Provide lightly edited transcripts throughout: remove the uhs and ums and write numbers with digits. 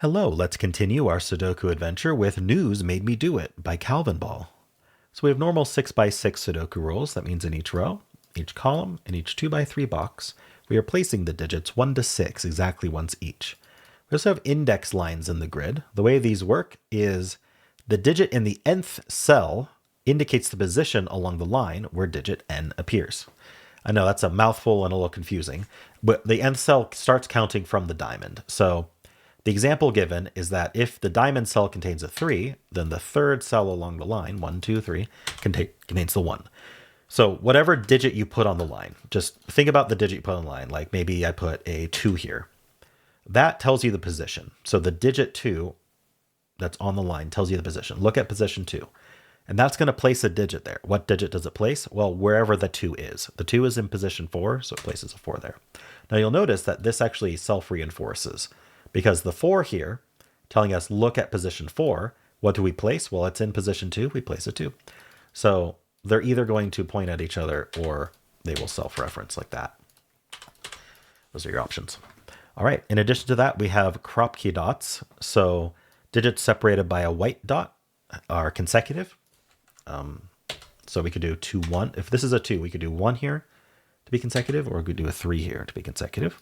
Hello, let's continue our Sudoku adventure with News Made Me Do It by Calvinball. So we have normal 6x6 Sudoku rules. That means in each row, each column, and each 2x3 box, we are placing the digits 1 to 6 exactly once each. We also have index lines in the grid. The way these work is the digit in the nth cell indicates the position along the line where digit n appears. I know that's a mouthful and a little confusing, but the nth cell starts counting from the diamond. So the example given is that if the diamond cell contains a 3, then the third cell along the line, 1, 2, 3, contains the 1. So whatever digit you put on the line, just think about the digit you put on the line. Like maybe I put a 2 here. That tells you the position. So the digit 2 that's on the line tells you the position. Look at position 2. And that's going to place a digit there. What digit does it place? Well, wherever the 2 is. The 2 is in position 4, so it places a 4 there. Now you'll notice that this actually self-reinforces. Because the 4 here, telling us look at position 4, what do we place? Well, it's in position 2, we place a 2. So they're either going to point at each other or they will self-reference like that. Those are your options. All right, in addition to that, we have crop key dots. So digits separated by a white dot are consecutive. So we could do 2, 1. If this is a 2, we could do 1 here to be consecutive, or we could do a 3 here to be consecutive.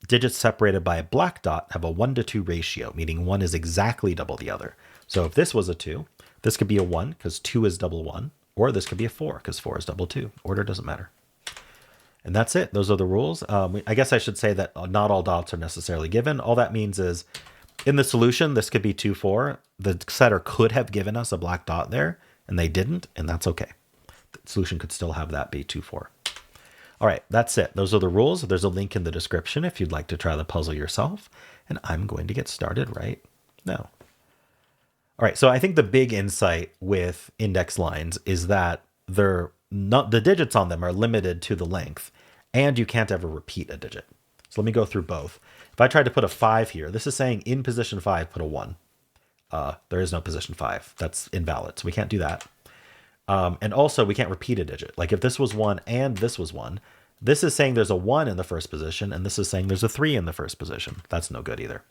Digits separated by a black dot have a 1 to 2 ratio, meaning 1 is exactly double the other. So if this was a 2, this could be a 1 because 2 is double 1, or this could be a 4 because 4 is double 2. Order doesn't matter. And that's it. Those are the rules. I guess I should say that not all dots are necessarily given. All that means is in the solution, this could be 2, 4. The setter could have given us a black dot there, and they didn't, and that's okay. The solution could still have that be 2, 4. All right, that's it. Those are the rules. There's a link in the description if you'd like to try the puzzle yourself. And I'm going to get started right now. All right, so I think the big insight with index lines is that the digits on them are limited to the length, and you can't ever repeat a digit. So let me go through both. If I tried to put a 5 here, this is saying in position 5, put a 1. There is no position 5. That's invalid, so we can't do that. And also, we can't repeat a digit. Like if this was 1 and this was 1, this is saying there's a 1 in the first position, and this is saying there's a 3 in the first position. That's no good either.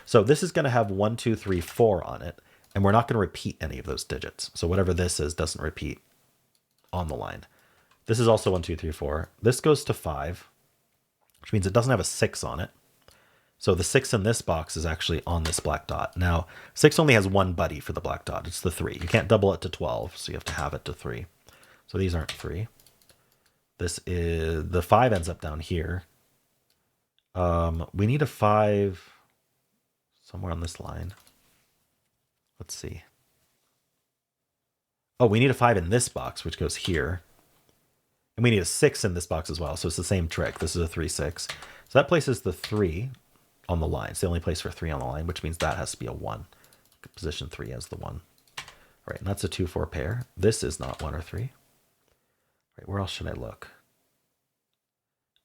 So this is going to have 1, 2, 3, 4 on it, and we're not going to repeat any of those digits. So whatever this is doesn't repeat on the line. This is also 1, 2, 3, 4. This goes to 5, which means it doesn't have a 6 on it. So the 6 in this box is actually on this black dot. Now, 6 only has one buddy for the black dot. It's the 3. You can't double it to 12, so you have to have it to 3. So these aren't 3. This is the 5 ends up down here. We need a 5 somewhere on this line. Let's see. Oh, we need a 5 in this box, which goes here. And we need a 6 in this box as well, so it's the same trick. This is a 3, 6. So that places the 3 on the line. It's the only place for 3 on the line, which means that has to be a 1. Position 3 has the 1. All right, and that's a 2, 4 pair. This is not 1 or 3. All right, where else should I look?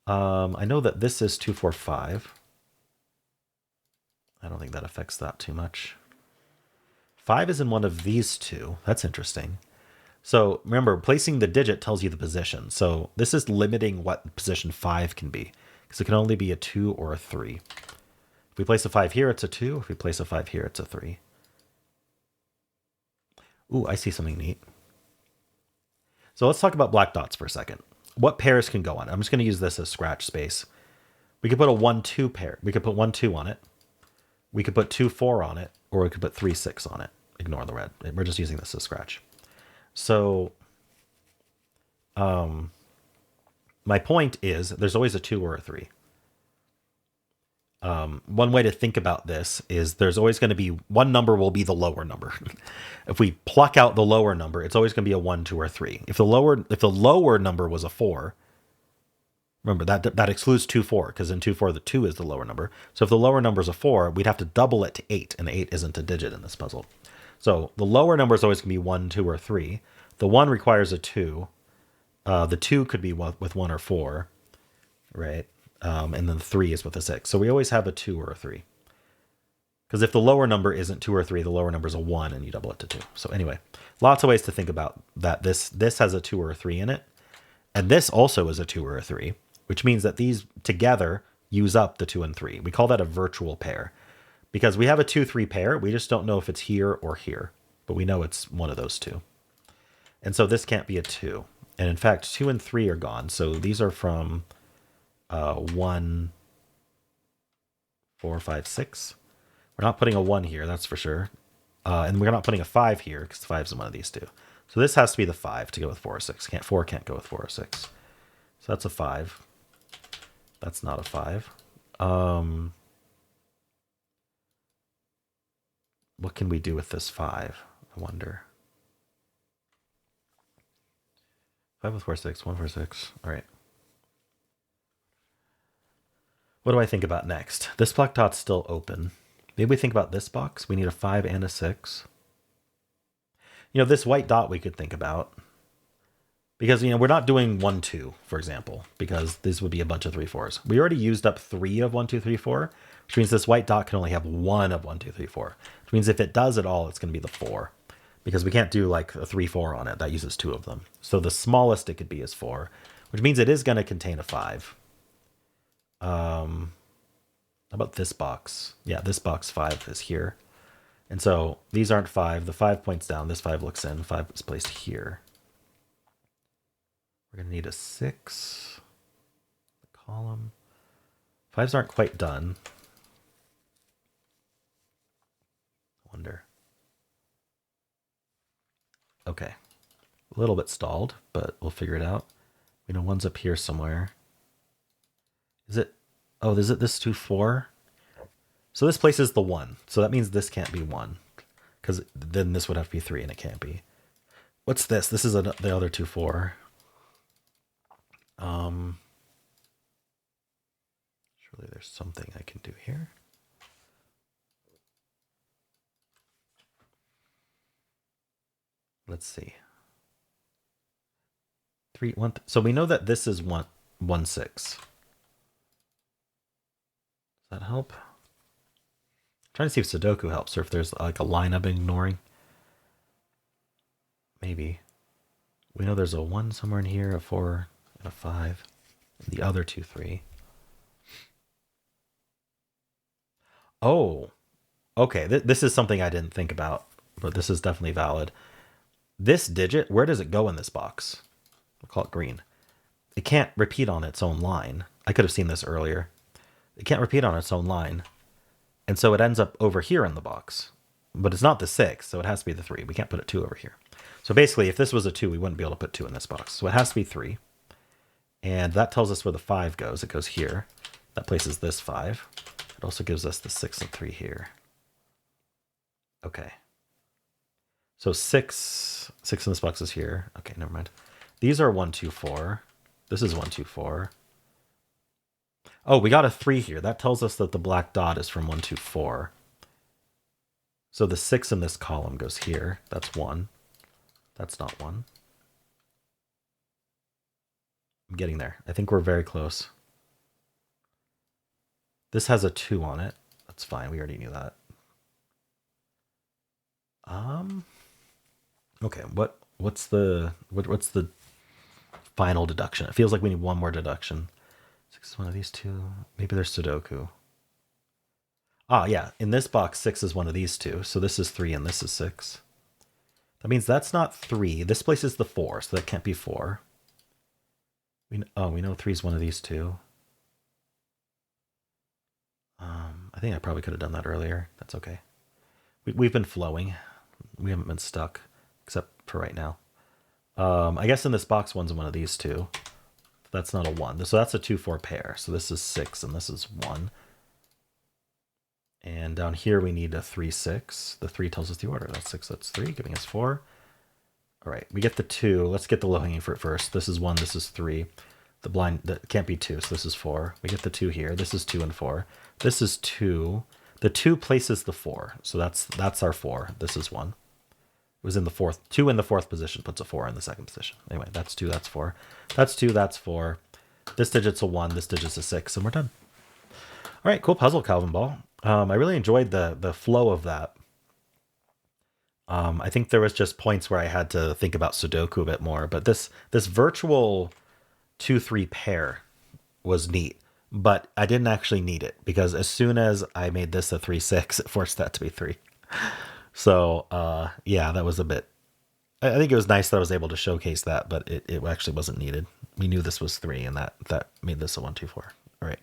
I know that this is 2, 4, 5. I don't think that affects that too much. 5 is in one of these two. That's interesting. So remember, placing the digit tells you the position. So this is limiting what position 5 can be, because it can only be a 2 or a 3. If we place a 5 here, it's a 2. If we place a 5 here, it's a 3. Ooh, I see something neat. So let's talk about black dots for a second. What pairs can go on? I'm just going to use this as scratch space. We could put a 1, 2 pair. We could put 1, 2 on it. We could put 2, 4 on it, or we could put 3, 6 on it. Ignore the red. We're just using this as scratch. So my point is there's always a 2 or a 3. One way to think about this is there's always going to be one number will be the lower number. If we pluck out the lower number, it's always going to be a 1, 2, or 3. If the lower number was a 4, remember that excludes 2, 4, because in 2, 4 the 2 is the lower number. So if the lower number is a 4, we'd have to double it to 8, and 8 isn't a digit in this puzzle. So the lower number is always going to be 1, 2, or 3. The 1 requires a 2. The 2 could be with 1 or 4, right? And then the 3 is with a 6. So we always have a 2 or a 3. Because if the lower number isn't 2 or 3, the lower number is a 1, and you double it to 2. So anyway, lots of ways to think about that. This has a 2 or a 3 in it. And this also is a 2 or a 3, which means that these together use up the 2 and 3. We call that a virtual pair because we have a 2-3 pair. We just don't know if it's here or here, but we know it's one of those two. And so this can't be a 2. And in fact, 2 and 3 are gone. So these are from 1, 4, 5, 6. We're not putting a 1 here, that's for sure. And we're not putting a 5 here because 5 is in one of these two. So this has to be the 5 to go with 4 or 6. 4 can't go with 4 or 6. So that's a 5. That's not a 5. What can we do with this 5? I wonder. 5 with 4, 6. 1, 4, 6. All right. What do I think about next? This black dot's still open. Maybe we think about this box. We need a 5 and a 6. This white dot we could think about. Because, we're not doing 1, 2, for example, because this would be a bunch of 3, 4s. We already used up 3 of 1, 2, 3, 4, which means this white dot can only have 1 of 1, 2, 3, 4. Which means if it does it all, it's going to be the 4. Because we can't do like a 3, 4 on it. That uses 2 of them. So the smallest it could be is 4, which means it is going to contain a 5. How about this box? Yeah, this box 5 is here. And so these aren't 5. The 5 points down. This 5 looks in. 5 is placed here. We're going to need a 6. The column. 5s aren't quite done. I wonder. Okay. A little bit stalled, but we'll figure it out. We know 1's up here somewhere. Is it? Oh, is it this 2, 4? So this places the 1. So that means this can't be 1. Because then this would have to be 3, and it can't be. What's this? This is the other 2, 4. Surely there's something I can do here. Let's see. 3, 1. So we know that this is 1, 1, 6. Does that help? I'm trying to see if Sudoku helps or if there's like a line I'm ignoring. Maybe. We know there's a 1 somewhere in here, a 4, and a 5. And the other 2, 3. Oh, okay. This is something I didn't think about, but this is definitely valid. This digit, where does it go in this box? We'll call it green. It can't repeat on its own line. I could have seen this earlier. It can't repeat on its own line. And so it ends up over here in the box. But it's not the 6, so it has to be the 3. We can't put a 2 over here. So basically, if this was a 2, we wouldn't be able to put 2 in this box. So it has to be 3. And that tells us where the 5 goes. It goes here. That places this 5. It also gives us the 6 and 3 here. Okay. So 6 in this box is here. Okay, never mind. These are 1, 2, 4. This is 1, 2, 4. Oh, we got a 3 here. That tells us that the black dot is from 1, 2, 4. So the 6 in this column goes here. That's 1. That's not 1. I'm getting there. I think we're very close. This has a 2 on it. That's fine. We already knew that. Okay, what's the final deduction? It feels like we need one more deduction. 6 is one of these two. Maybe there's Sudoku. Ah, yeah. In this box, 6 is one of these two. So this is 3 and this is 6. That means that's not 3. This places the 4, so that can't be 4. We know 3 is one of these two. I think I probably could have done that earlier. That's okay. We've been flowing. We haven't been stuck, except for right now. I guess in this box, one's one of these two. That's not a 1. So that's a 2-4 pair. So this is 6 and this is 1. And down here we need a 3, 6. The 3 tells us the order. That's 6, that's 3, giving us 4. All right, we get the 2. Let's get the low-hanging fruit first. This is 1, this is 3. The blind, that can't be 2, so this is 4. We get the 2 here. This is 2 and 4. This is 2. The 2 places the 4. So that's our 4. This is 1. It was in the 4th. 2 in the 4th position puts a 4 in the 2nd position. Anyway, that's 2, that's 4. That's 2, that's 4. This digit's a 1, this digit's a 6, and we're done. All right, cool puzzle, Calvinball. I really enjoyed the flow of that. I think there was just points where I had to think about Sudoku a bit more, but this virtual 2-3 pair was neat. but I didn't actually need it because as soon as I made this a 3-6, it forced that to be 3. So yeah, that was a bit. I think it was nice that I was able to showcase that, but it actually wasn't needed. We knew this was 3, and that made this a 1-2-4. All right.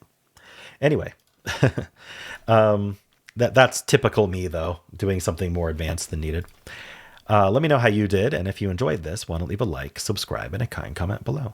Anyway, that's typical me though, doing something more advanced than needed. Let me know how you did, and if you enjoyed this, why don't leave a like, subscribe, and a kind comment below.